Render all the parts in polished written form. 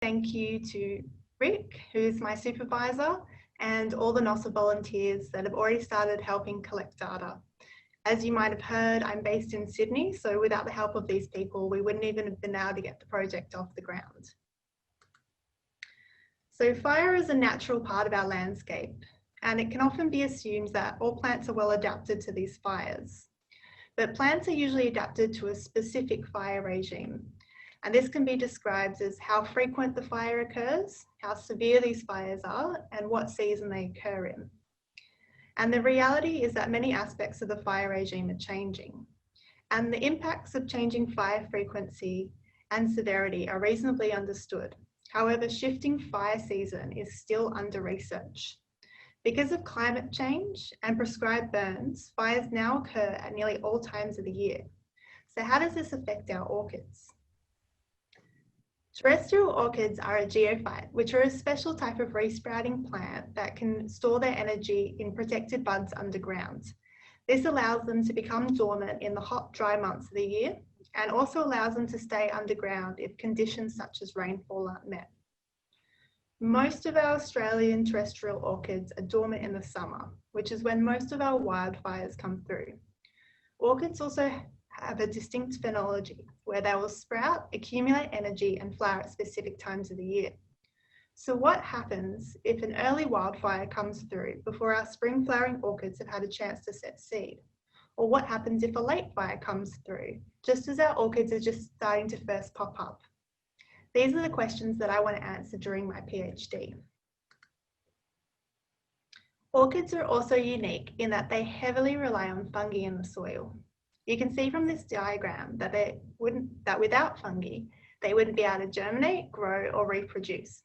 thank you to Rick, who's my supervisor, and all the NOSA volunteers that have already started helping collect data. As you might have heard, I'm based in Sydney, so without the help of these people, we wouldn't even have been able to get the project off the ground. So fire is a natural part of our landscape, and it can often be assumed that all plants are well adapted to these fires. But plants are usually adapted to a specific fire regime. And this can be described as how frequent the fire occurs, how severe these fires are, and what season they occur in. And the reality is that many aspects of the fire regime are changing. And the impacts of changing fire frequency and severity are reasonably understood. However, shifting fire season is still under research. Because of climate change and prescribed burns, fires now occur at nearly all times of the year. So how does this affect our orchids? Terrestrial orchids are a geophyte, which are a special type of resprouting plant that can store their energy in protected buds underground. This allows them to become dormant in the hot, dry months of the year, and also allows them to stay underground if conditions such as rainfall aren't met. Most of our Australian terrestrial orchids are dormant in the summer, which is when most of our wildfires come through. Orchids also have a distinct phenology where they will sprout, accumulate energy, and flower at specific times of the year. So what happens if an early wildfire comes through before our spring flowering orchids have had a chance to set seed? Or what happens if a late fire comes through, just as our orchids are just starting to first pop up? These are the questions that I want to answer during my PhD. Orchids are also unique in that they heavily rely on fungi in the soil. You can see from this diagram that without fungi, they wouldn't be able to germinate, grow, or reproduce.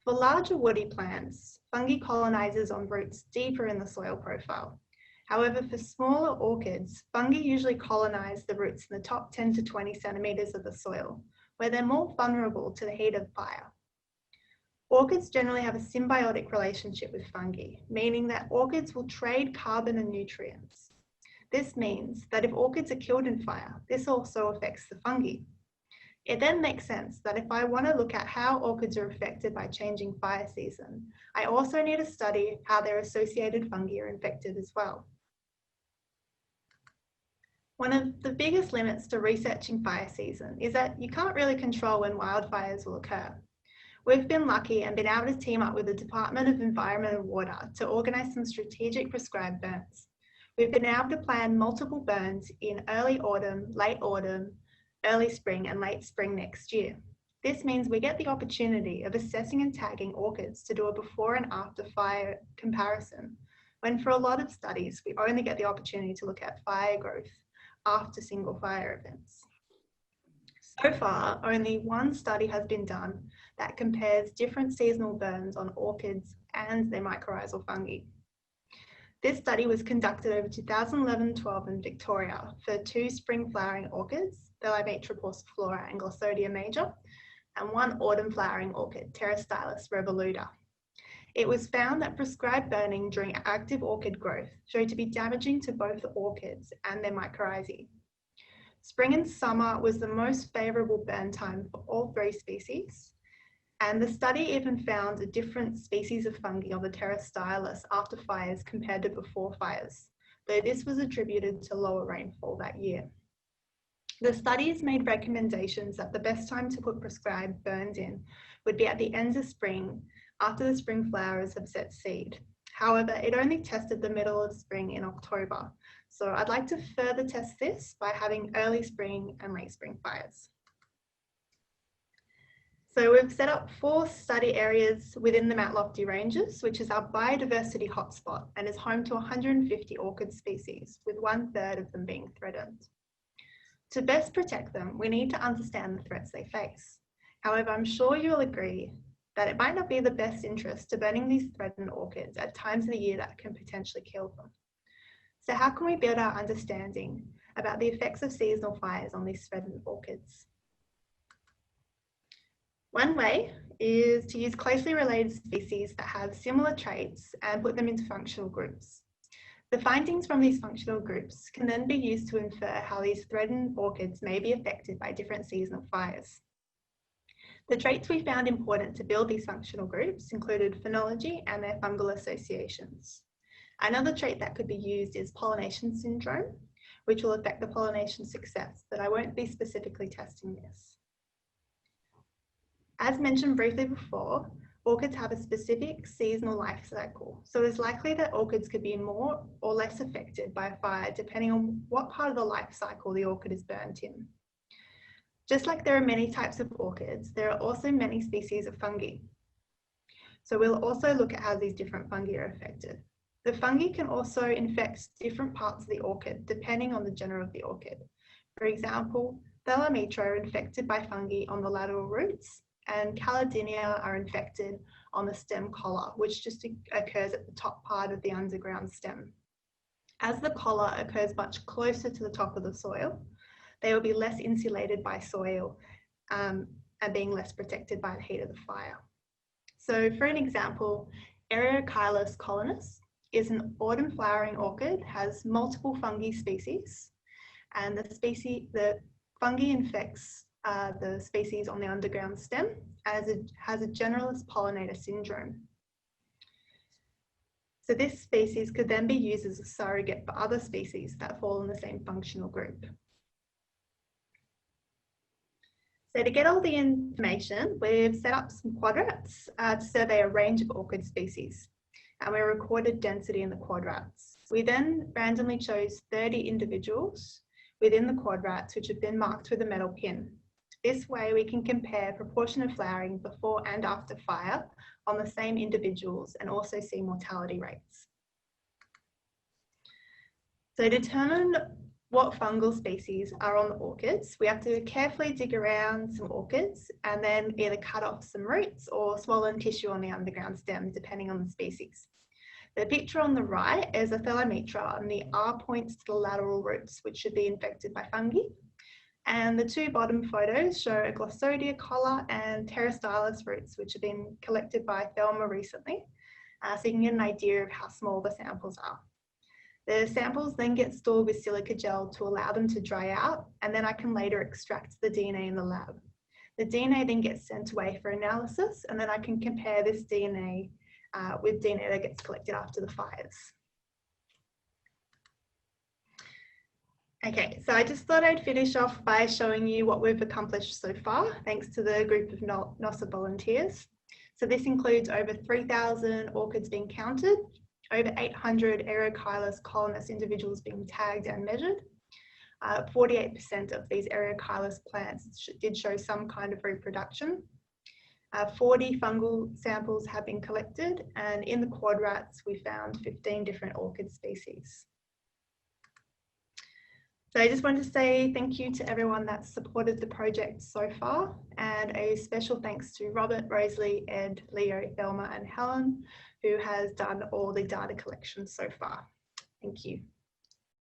For larger woody plants, fungi colonizes on roots deeper in the soil profile. However, for smaller orchids, fungi usually colonize the roots in the top 10 to 20 centimeters of the soil, where they're more vulnerable to the heat of fire. Orchids generally have a symbiotic relationship with fungi, meaning that orchids will trade carbon and nutrients. This means that if orchids are killed in fire, this also affects the fungi. It then makes sense that if I want to look at how orchids are affected by changing fire season, I also need to study how their associated fungi are infected as well. One of the biggest limits to researching fire season is that you can't really control when wildfires will occur. We've been lucky and been able to team up with the Department of Environment and Water to organise some strategic prescribed burns. We've been able to plan multiple burns in early autumn, early spring and late spring next year. This means we get the opportunity of assessing and tagging orchids to do a before and after fire comparison, when for a lot of studies, we only get the opportunity to look at fire growth after single fire events. So far, only one study has been done that compares different seasonal burns on orchids and their mycorrhizal fungi. This study was conducted over 2011-12 in Victoria for 2 spring flowering orchids, the Limatra pauciflora and Glossodia major, and 1 autumn flowering orchid, Pterostylus revoluta. It was found that prescribed burning during active orchid growth showed to be damaging to both the orchids and their mycorrhizae. Spring and summer was the most favourable burn time for all 3 species, and the study even found a different species of fungi of the Pterostylus after fires compared to before fires, though this was attributed to lower rainfall that year. The studies made recommendations that the best time to put prescribed burns in would be at the end of spring, after the spring flowers have set seed. However, it only tested the middle of spring in October, so I'd like to further test this by having early spring and late spring fires. So we've set up 4 study areas within the Mount Lofty Ranges, which is our biodiversity hotspot and is home to 150 orchid species, with 1/3 of them being threatened. To best protect them, we need to understand the threats they face. However, I'm sure you'll agree that it might not be the best interest to burning these threatened orchids at times of the year that can potentially kill them. So how can we build our understanding about the effects of seasonal fires on these threatened orchids? One way is to use closely related species that have similar traits and put them into functional groups. The findings from these functional groups can then be used to infer how these threatened orchids may be affected by different seasonal fires. The traits we found important to build these functional groups included phenology and their fungal associations. Another trait that could be used is pollination syndrome, which will affect the pollination success, but I won't be specifically testing this. As mentioned briefly before, orchids have a specific seasonal life cycle, so it's likely that orchids could be more or less affected by fire depending on what part of the life cycle the orchid is burnt in. Just like there are many types of orchids, there are also many species of fungi. So we'll also look at how these different fungi are affected. The fungi can also infect different parts of the orchid depending on the genera of the orchid. For example, Thalamitra are infected by fungi on the lateral roots, and Caladinia are infected on the stem collar, which just occurs at the top part of the underground stem. As the collar occurs much closer to the top of the soil, they will be less insulated by soil and being less protected by the heat of the fire. So for an example, Ereochilus collinus is an autumn flowering orchid, has multiple fungi species, and the fungi infects the species on the underground stem as it has a generalist pollinator syndrome. So this species could then be used as a surrogate for other species that fall in the same functional group. So to get all the information, we've set up some quadrats to survey a range of orchid species, and we recorded density in the quadrats. We then randomly chose 30 individuals within the quadrats, which have been marked with a metal pin. This way we can compare proportion of flowering before and after fire on the same individuals and also see mortality rates. So to determine what fungal species are on the orchids, we have to carefully dig around some orchids and then either cut off some roots or swollen tissue on the underground stem, depending on the species. The picture on the right is a Thalamitra, and the R points to the lateral roots, which should be infected by fungi. And the two bottom photos show a Glossodia collar and Pterostylis roots, which have been collected by Thelma recently, so you can get an idea of how small the samples are. The samples then get stored with silica gel to allow them to dry out, and then I can later extract the DNA in the lab. The DNA then gets sent away for analysis, and then I can compare this DNA with DNA that gets collected after the fires. Okay, so I just thought I'd finish off by showing you what we've accomplished so far, thanks to the group of NOSA volunteers. So this includes over 3,000 orchids being counted, over 800 Ereochilus collinus individuals being tagged and measured. 48% of these Ereochilus plants did show some kind of reproduction. 40 fungal samples have been collected, and in the quadrats we found 15 different orchid species. So I just wanted to say thank you to everyone that's supported the project so far, and a special thanks to Robert, Rosalie, Ed, Leo, Thelma and Helen, who has done all the data collection so far. Thank you.